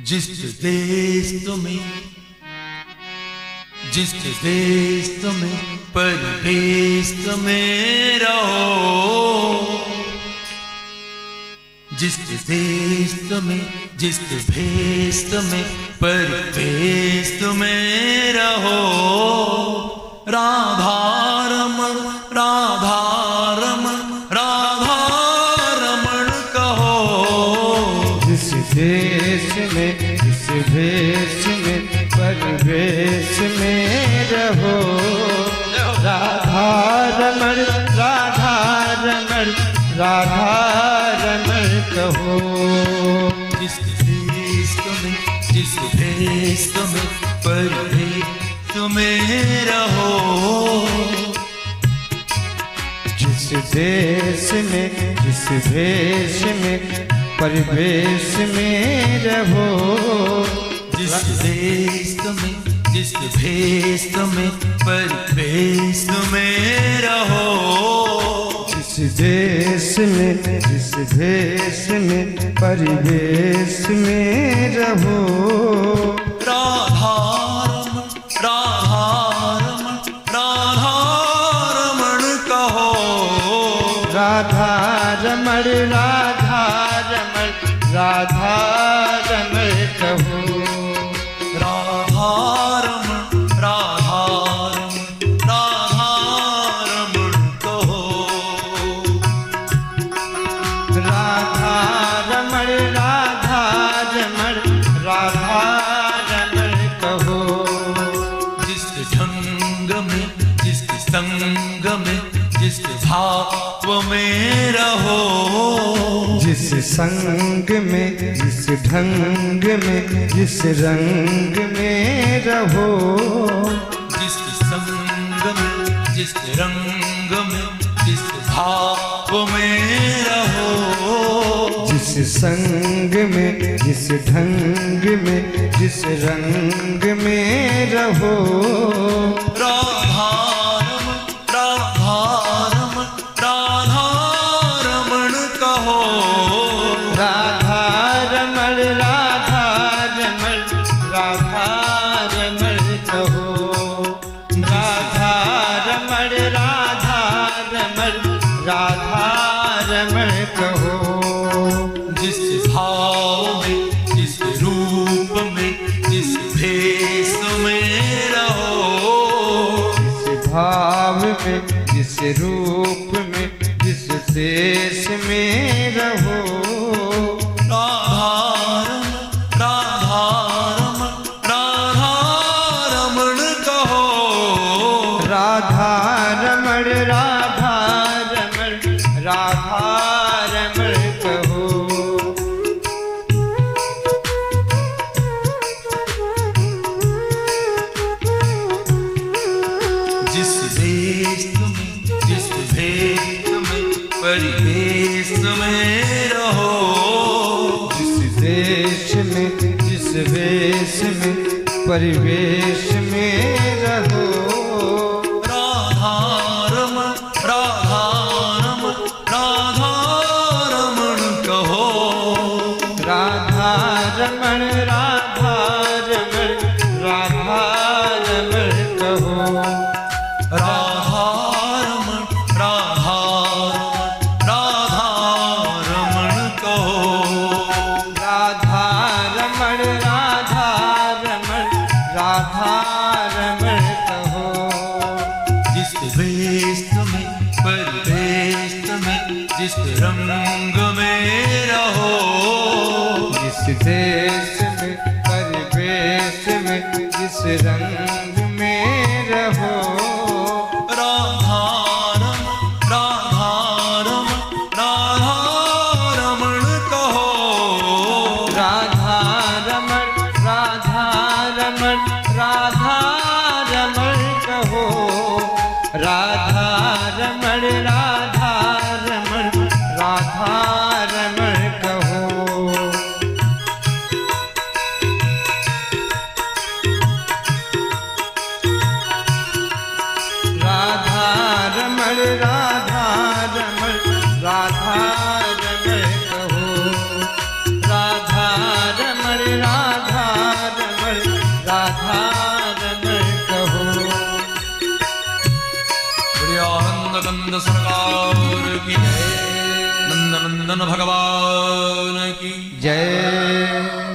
जिस देश तुम्हें, जिस देश तुम्हें परदेश तुम्हें रहो, जिस देश तुम्हें, जिस भेष तुम्हें परदेश तुम्हें रहो, राधा रमण राधा रमण राधा रमण कहो। जिस देश में, जिस भेष में परवेश में रहो, राधा रमण राधा रमण राधा रमण कहो। जिस देश तुम्हें, जिस भेष तुम्हें परदेश तुम्हें रहो, जिस देश में, जिस भेष में परवेश में रहो, जिस देश तुम्हें, जिस भेष तुम्हें परदेश तुम्हें रहो, जिस देश में, जिस भेष में परिवेश में रहो, राधा रमण राधा रमण राधा रमण कहो। राधा रमण राधा रमण राधा रमण कहो। राधा रमण राधा रमण राधा रमण कहो। राधा रमण राधा रमण राधा रमण कहो। जिस ढंग में, जिस संग में, जिस भाव में रहो, जिस संग में, जिस ढंग में, जिस रंग में रहो, जिस संग में, जिस रंग में, जिस भाव में रहो, जिस संग में, जिस ढंग में, जिस रंग में रहो, राधा रमण राधा रमण राधा रमण कहो। राधा रमण राधा रमण राधा रमण कहो। राधा रमण राधा रमण राधा रमण कहो। जिस भाव में, जिस रूप में, जिस भेष में रहो, जिस भाव में, जिस रूप में, जिस देश में रहो, राधा रमण राधा रमण कहो। राधा रमण राधा रमण राधा रमण कहो। जिस देश तुम्हें, जिस भेष तुम्हें परिवेश में रहो, जिस देश में, जिस वेश में परिवेश में रहो, राधा रमण राधा रमण राधा रमण कहो। राधा रमण राधा रमण राधा रमण कहो। राधा रमण राधा रमण राधा रमण कहो। राधा रमण राधा रमण राधा रमण कहो। जिस भेष में, परदेश में, जिस रंग में रहो, जिस देश में, परिवेश में, जिस रंग में रहो, राधा रमण राधा रमण राधा रमण कहो। राधा रमण राधा रमण राधा रमण कहो। राधा रमण राधा रमण राधा रमण कहो। राधा रमण राधा रमण राधा रमण कहो, राधा रमण, राधा रमण, राधा रमण कहो। बढ़िया नंद नंद सरकार की, नंद नंदन भगवान की जय।